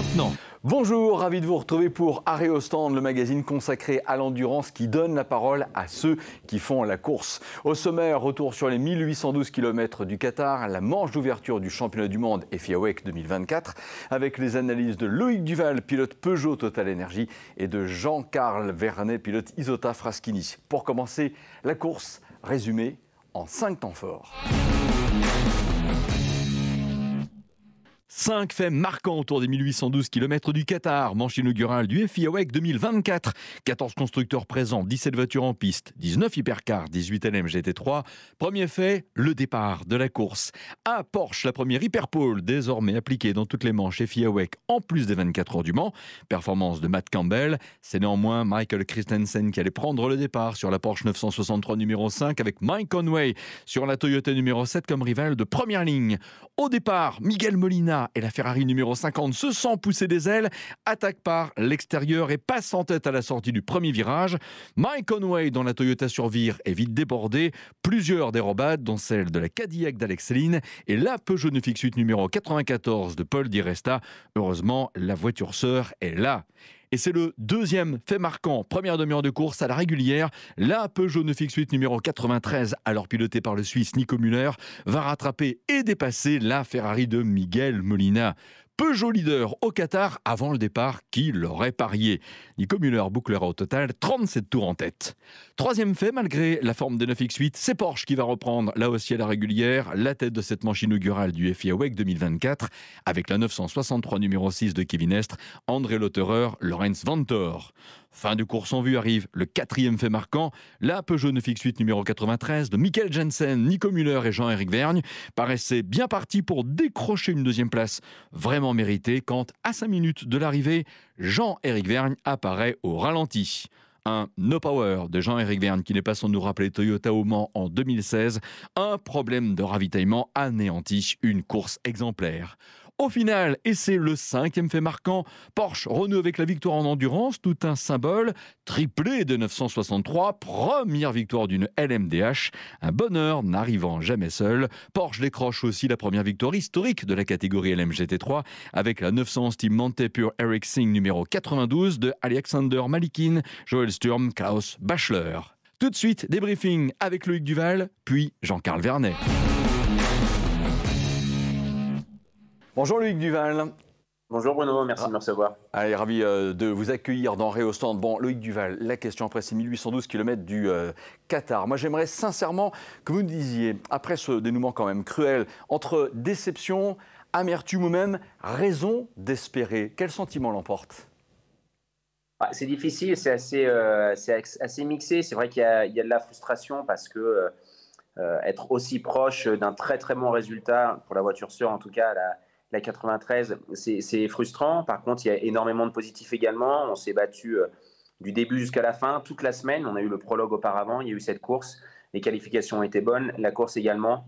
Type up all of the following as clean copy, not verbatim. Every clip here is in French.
maintenant. Bonjour, ravi de vous retrouver pour Arrêt au stand, le magazine consacré à l'endurance qui donne la parole à ceux qui font la course. Au sommaire, retour sur les 1812 km du Qatar, la manche d'ouverture du championnat du monde FIA WEC 2024, avec les analyses de Loïc Duval, pilote Peugeot Total Energy, et de Jean-Carl Vernet, pilote Isota Fraschini. Pour commencer, la course résumée en 5 temps forts. 5 faits marquants autour des 1812 km du Qatar, manche inaugurale du FIA WEC 2024. 14 constructeurs présents, 17 voitures en piste, 19 hypercars, 18 LM GT3. Premier fait, le départ de la course. À Porsche, la première hyperpole, désormais appliquée dans toutes les manches FIA WEC en plus des 24 heures du Mans. Performance de Matt Campbell. C'est néanmoins Michael Christensen qui allait prendre le départ sur la Porsche 963 numéro 5 avec Mike Conway sur la Toyota numéro 7 comme rival de première ligne. Au départ, Miguel Molina et la Ferrari numéro 50 se sent pousser des ailes, attaque par l'extérieur et passe en tête à la sortie du premier virage. Mike Conway, dont la Toyota survire, est vite débordé. Plusieurs dérobades, dont celle de la Cadillac d'Alex Céline et la Peugeot 9X8 numéro 94 de Paul Di Resta. Heureusement, la voiture sœur est là. Et c'est le deuxième fait marquant. Première demi-heure de course à la régulière, la Peugeot 9X8 numéro 93, alors pilotée par le Suisse Nico Müller, va rattraper et dépasser la Ferrari de Miguel Molina. Peugeot leader au Qatar avant le départ, qui l'aurait parié. Nico Müller bouclera au total 37 tours en tête. Troisième fait, malgré la forme des 9X8, c'est Porsche qui va reprendre, là aussi à la régulière, la tête de cette manche inaugurale du FIA WEC 2024, avec la 963 numéro 6 de Kevin Estre, André Lotterer, Lorenz Vanthoor. Fin de course en vue arrive le quatrième fait marquant, la Peugeot 9X8 numéro 93 de Michael Jensen, Nico Müller et Jean-Éric Vergne paraissaient bien partis pour décrocher une deuxième place vraiment méritée quand, à 5 minutes de l'arrivée, Jean-Éric Vergne apparaît au ralenti. Un no power de Jean-Éric Vergne qui n'est pas sans nous rappeler Toyota au Mans en 2016. Un problème de ravitaillement anéantit une course exemplaire. Au final, et c'est le cinquième fait marquant, Porsche renoue avec la victoire en endurance, tout un symbole, triplé de 963, première victoire d'une LMDH, un bonheur n'arrivant jamais seul. Porsche décroche aussi la première victoire historique de la catégorie LMGT3 avec la 911 Team Montepure Eric Singh numéro 92 de Alexander Malikin, Joel Sturm, Klaus Bachler. Tout de suite, débriefing avec Loïc Duval, puis Jean-Carl Vernet. Bonjour Loïc Duval. Bonjour Bruno, merci de me recevoir. Allez, ravi de vous accueillir dans Arrêt au stand. Bon, Loïc Duval, la question après ces 1812 km du Qatar. Moi, j'aimerais sincèrement que vous me disiez, après ce dénouement quand même cruel, entre déception, amertume ou même raison d'espérer, quel sentiment l'emporte ? C'est difficile, c'est assez mixé. C'est vrai qu'il y a de la frustration parce que être aussi proche d'un très très bon résultat, pour la voiture sûre en tout cas, la 93, c'est frustrant. Par contre, il y a énormément de positifs également. On s'est battu du début jusqu'à la fin, toute la semaine. On a eu le prologue auparavant, il y a eu cette course. Les qualifications ont été bonnes. La course également,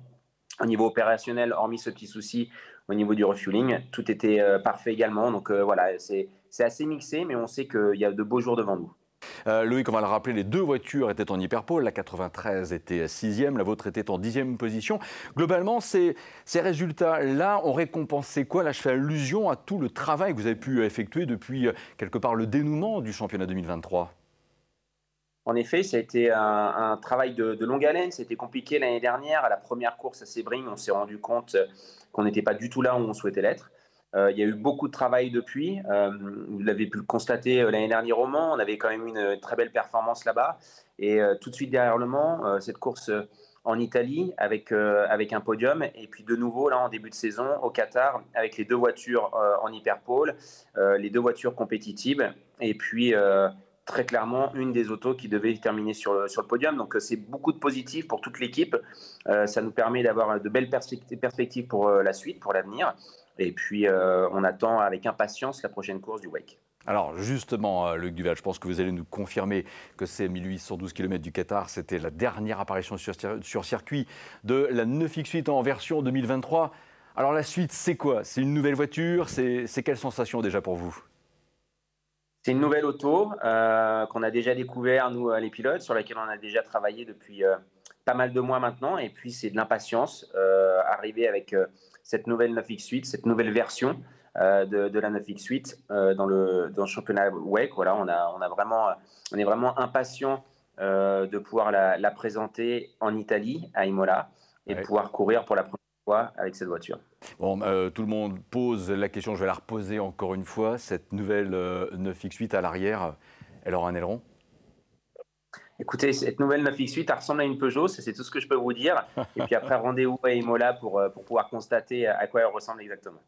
au niveau opérationnel, hormis ce petit souci au niveau du refueling, tout était parfait également. Donc voilà, c'est assez mixé, mais on sait qu'il y a de beaux jours devant nous. Loïc, on va le rappeler, les deux voitures étaient en hyperpole. La 93 était 6e, la vôtre était en 10e position. Globalement, ces résultats-là ont récompensé quoi ? Là, je fais allusion à tout le travail que vous avez pu effectuer depuis, quelque part, le dénouement du championnat 2023. En effet, ça a été un travail de longue haleine. C'était compliqué l'année dernière. À la première course à Sebring, on s'est rendu compte qu'on n'était pas du tout là où on souhaitait l'être. Il y a eu beaucoup de travail depuis. Vous l'avez pu le constater l'année dernière au Mans. On avait quand même une très belle performance là-bas. Et tout de suite derrière le Mans, cette course en Italie avec un podium. Et puis de nouveau, là, en début de saison, au Qatar, avec les deux voitures en hyperpole, les deux voitures compétitives. Et puis, très clairement, une des autos qui devait terminer sur le podium. Donc, c'est beaucoup de positifs pour toute l'équipe. Ça nous permet d'avoir de belles perspectives pour la suite, pour l'avenir. Et puis, on attend avec impatience la prochaine course du WEC. Alors justement, Loïc Duval, je pense que vous allez nous confirmer que ces 1812 km du Qatar, c'était la dernière apparition sur circuit de la 9X8 en version 2023. Alors la suite, c'est quoi ? C'est une nouvelle voiture ? C'est quelle sensation déjà pour vous ? C'est une nouvelle auto qu'on a déjà découvert, nous, les pilotes, sur laquelle on a déjà travaillé depuis pas mal de mois maintenant. Et puis, c'est de l'impatience, arriver avec cette nouvelle 9X8, cette nouvelle version. de la 9X8 dans le championnat WEC. Voilà, on est vraiment impatient de pouvoir la présenter en Italie, à Imola, et de pouvoir courir pour la première fois avec cette voiture. Bon, tout le monde pose la question, je vais la reposer encore une fois. Cette nouvelle 9X8 à l'arrière, elle aura un aileron? Écoutez, cette nouvelle 9X8, elle ressemble à une Peugeot, c'est tout ce que je peux vous dire. Et puis après, rendez-vous à Imola pour pouvoir constater à quoi elle ressemble exactement.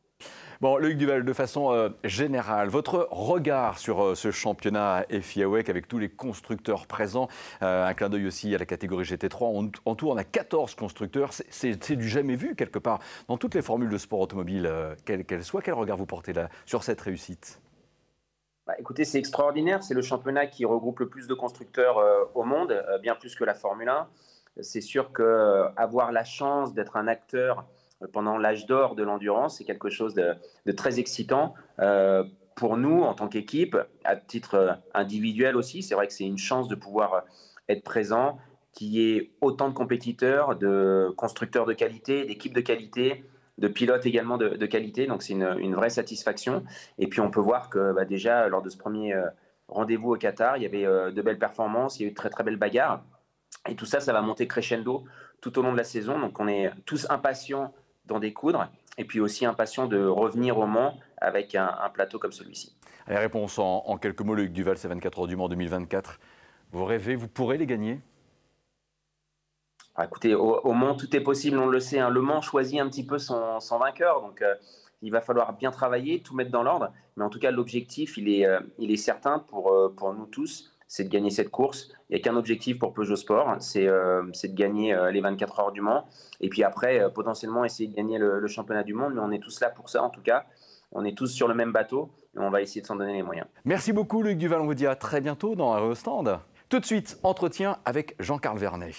Bon, Loïc Duval, de façon générale, votre regard sur ce championnat FIA WEC avec tous les constructeurs présents, un clin d'œil aussi à la catégorie GT3. En tout, on a 14 constructeurs. C'est du jamais vu quelque part dans toutes les formules de sport automobile, quelles qu'elles soient. Quel regard vous portez là sur cette réussite? Écoutez, c'est extraordinaire. C'est le championnat qui regroupe le plus de constructeurs au monde, bien plus que la Formule 1. C'est sûr qu'avoir la chance d'être un acteur pendant l'âge d'or de l'endurance, c'est quelque chose de très excitant. Pour nous, en tant qu'équipe, à titre individuel aussi, c'est vrai que c'est une chance de pouvoir être présent, qu'il y ait autant de compétiteurs, de constructeurs de qualité, d'équipes de qualité, de pilotes également de qualité. Donc c'est une vraie satisfaction. Et puis on peut voir que déjà, lors de ce premier rendez-vous au Qatar, il y avait de belles performances, il y a eu de très très belles bagarres. Et tout ça, ça va monter crescendo tout au long de la saison. Donc on est tous impatients d'en découdre, et puis aussi impatients de revenir au Mans avec un plateau comme celui-ci. Allez, réponse en quelques mots, Loïc Duval, c'est 24 heures du Mans 2024. Vous rêvez, vous pourrez les gagner? Écoutez, au Mans, tout est possible, on le sait. Le Mans choisit un petit peu son vainqueur, donc il va falloir bien travailler, tout mettre dans l'ordre. Mais en tout cas, l'objectif, il est certain pour nous tous, c'est de gagner cette course. Il n'y a qu'un objectif pour Peugeot Sport, c'est de gagner les 24 heures du Mans. Et puis après, potentiellement, essayer de gagner le championnat du monde. Mais on est tous là pour ça, en tout cas. On est tous sur le même bateau et on va essayer de s'en donner les moyens. Merci beaucoup, Loïc Duval. On vous dit à très bientôt dans Aérostand. Tout de suite, entretien avec Jean-Carl Vernet.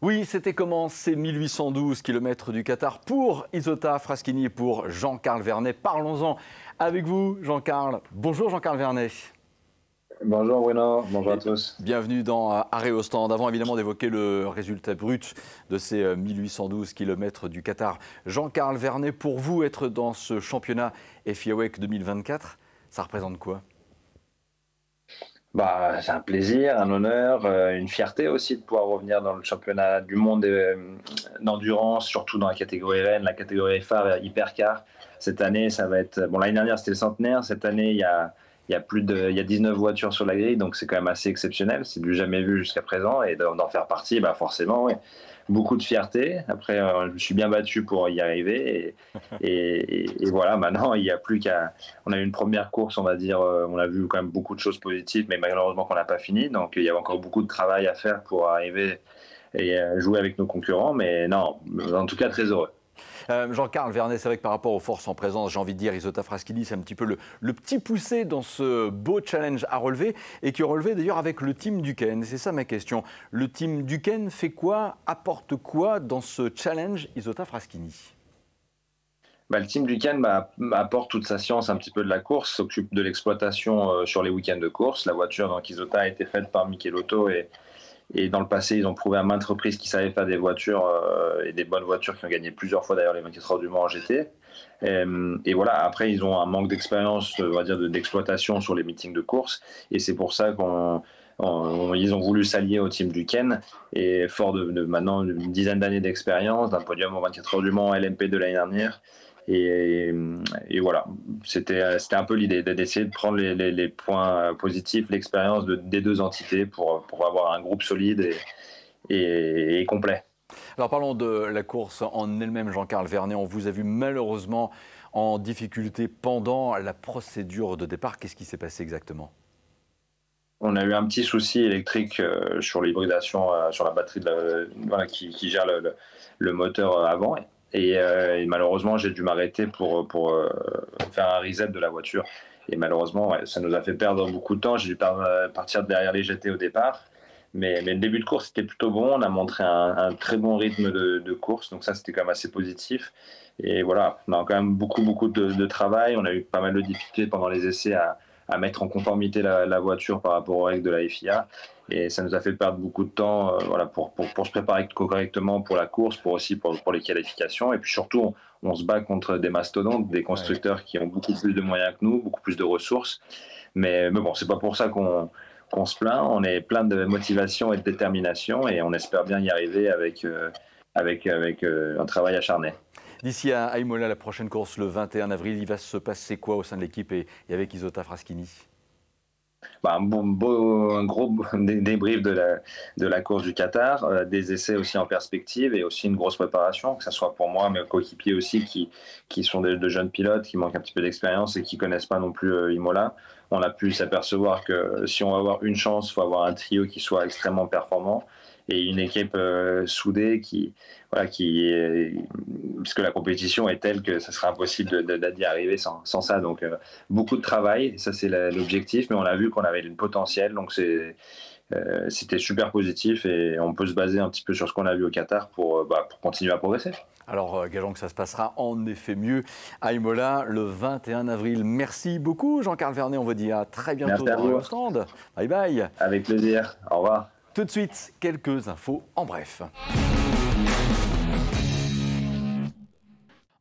Oui, c'était comment ces 1812 km du Qatar pour Isotta Fraschini et pour Jean-Carl Vernet. Parlons-en avec vous, Jean-Carl. Bonjour, Jean-Carl Vernet. Bonjour Bruno, bonjour à tous. Bienvenue dans Arrêt au stand. Avant évidemment d'évoquer le résultat brut de ces 1812 km du Qatar. Jean-Carl Vernet, pour vous, être dans ce championnat FIA WEC 2024, ça représente quoi? C'est un plaisir, un honneur, une fierté aussi de pouvoir revenir dans le championnat du monde d'endurance, surtout dans la catégorie Rennes, la catégorie phare hypercar. Cette année, ça va être... Bon, l'année dernière, c'était le centenaire. Cette année, il y a 19 voitures sur la grille, donc c'est quand même assez exceptionnel. C'est du jamais vu jusqu'à présent. Et d'en faire partie, forcément, oui. Beaucoup de fierté. Après, je me suis bien battu pour y arriver. Et voilà, maintenant, il n'y a plus qu'à... On a eu une première course, on va dire, on a vu quand même beaucoup de choses positives, mais malheureusement qu'on n'a pas fini. Donc, il y a encore beaucoup de travail à faire pour arriver et jouer avec nos concurrents. Mais non, en tout cas, très heureux. Jean-Carl Vernet, c'est vrai que par rapport aux forces en présence, j'ai envie de dire, Isotta Fraschini, c'est un petit peu le petit poussé dans ce beau challenge à relever et qui est relevé d'ailleurs avec le team Duquesne. C'est ça ma question. Le team Duquesne fait quoi, apporte quoi dans ce challenge Isotta Fraschini? Le team Duquesne apporte toute sa science un petit peu de la course, s'occupe de l'exploitation sur les week-ends de course. La voiture donc Isotta a été faite par Michelotto et dans le passé, ils ont prouvé à maintes reprises qu'ils savaient faire des voitures et des bonnes voitures qui ont gagné plusieurs fois d'ailleurs les 24 heures du Mans en GT. Et voilà, après, ils ont un manque d'expérience, on va dire, d'exploitation sur les meetings de course. Et c'est pour ça qu'ils ont voulu s'allier au team Duquesne. Et fort de maintenant une dizaine d'années d'expérience, d'un podium aux 24 heures du Mans LMP de l'année dernière. Et voilà, c'était un peu l'idée d'essayer de prendre les points positifs, l'expérience des deux entités pour avoir un groupe solide et complet. Alors parlons de la course en elle-même, Jean-Carl Vernet. On vous a vu malheureusement en difficulté pendant la procédure de départ. Qu'est-ce qui s'est passé exactement? On a eu un petit souci électrique sur l'hybridation, sur la batterie qui gère le moteur avant. Et malheureusement, j'ai dû m'arrêter pour faire un reset de la voiture. Et malheureusement, ça nous a fait perdre beaucoup de temps. J'ai dû partir derrière les GT au départ. Mais le début de course, c'était plutôt bon. On a montré un très bon rythme de course. Donc ça, c'était quand même assez positif. Et voilà, on a quand même beaucoup de travail. On a eu pas mal de difficultés pendant les essais à mettre en conformité la voiture par rapport aux règles de la FIA. Et ça nous a fait perdre beaucoup de temps voilà, pour se préparer correctement pour la course, pour les qualifications. Et puis surtout, on se bat contre des mastodontes, des constructeurs qui ont beaucoup plus de moyens que nous, beaucoup plus de ressources. Mais bon, c'est pas pour ça qu'on se plaint. On est plein de motivation et de détermination et on espère bien y arriver avec un travail acharné. D'ici à Imola, la prochaine course le 21 avril, il va se passer quoi au sein de l'équipe et avec Isotta Fraschini? Un gros débrief de la course du Qatar, des essais aussi en perspective et aussi une grosse préparation, que ce soit pour moi, mes coéquipiers aussi qui sont de jeunes pilotes, qui manquent un petit peu d'expérience et qui ne connaissent pas non plus Imola. On a pu s'apercevoir que si on va avoir une chance, il faut avoir un trio qui soit extrêmement performant et une équipe soudée puisque la compétition est telle que ce sera impossible d'y arriver sans ça. Donc beaucoup de travail, ça c'est l'objectif, mais on a vu qu'on avait le potentiel, donc c'était super positif et on peut se baser un petit peu sur ce qu'on a vu au Qatar pour continuer à progresser. Alors, gageons que ça se passera en effet mieux à Imola le 21 avril. Merci beaucoup Jean-Carl Vernet, on vous dit à très bientôt dans le stand. Bye bye. Avec plaisir, au revoir. Tout de suite, quelques infos en bref.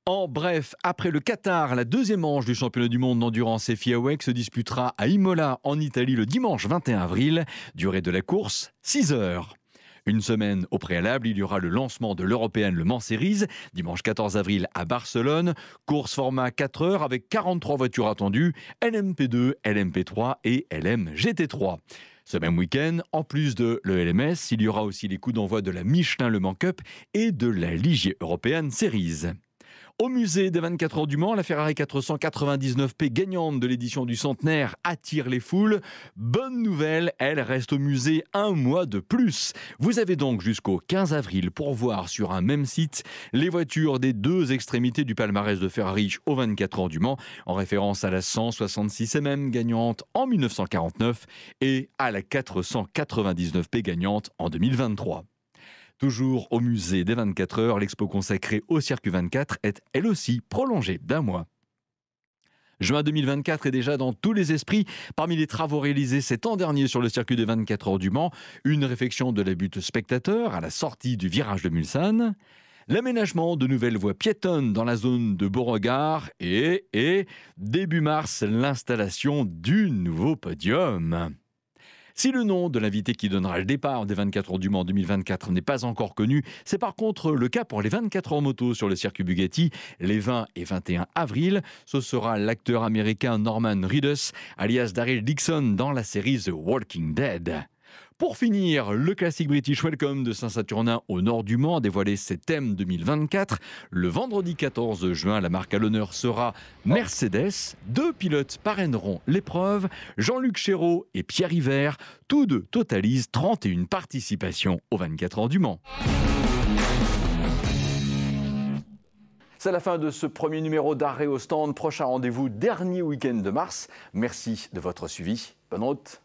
En bref, après le Qatar, la deuxième manche du championnat du monde d'endurance FIA WEC se disputera à Imola, en Italie, le dimanche 21 avril. Durée de la course, 6 heures. Une semaine au préalable, il y aura le lancement de l'Européenne Le Mans Series, dimanche 14 avril à Barcelone. Course format 4 heures avec 43 voitures attendues, LMP2, LMP3 et LMGT3. Ce même week-end, en plus de l'ELMS, il y aura aussi les coups d'envoi de la Michelin Le Mans Cup et de la Ligier European Series. Au musée des 24 heures du Mans, la Ferrari 499P gagnante de l'édition du centenaire attire les foules. Bonne nouvelle, elle reste au musée un mois de plus. Vous avez donc jusqu'au 15 avril pour voir sur un même site les voitures des deux extrémités du palmarès de Ferrari aux 24 heures du Mans, en référence à la 166 MM gagnante en 1949 et à la 499P gagnante en 2023. Toujours au musée des 24 heures, l'expo consacrée au circuit 24 est elle aussi prolongée d'un mois. Juin 2024 est déjà dans tous les esprits. Parmi les travaux réalisés ces temps derniers sur le circuit des 24 heures du Mans, une réfection de la butte spectateur à la sortie du virage de Mulsanne, l'aménagement de nouvelles voies piétonnes dans la zone de Beauregard et début mars, l'installation du nouveau podium. Si le nom de l'invité qui donnera le départ des 24 heures du Mans 2024 n'est pas encore connu, c'est par contre le cas pour les 24 heures moto sur le circuit Bugatti, les 20 et 21 avril. Ce sera l'acteur américain Norman Reedus, alias Daryl Dixon dans la série The Walking Dead. Pour finir, le classique British Welcome de Saint-Saturnin au nord du Mans a dévoilé ses thèmes 2024. Le vendredi 14 juin, la marque à l'honneur sera Mercedes. 2 pilotes parraineront l'épreuve, Jean-Luc Chéreau et Pierre Hiver. Tous deux totalisent 31 participations aux 24 heures du Mans. C'est la fin de ce premier numéro d'Arrêt au stand. Prochain rendez-vous, dernier week-end de mars. Merci de votre suivi. Bonne route.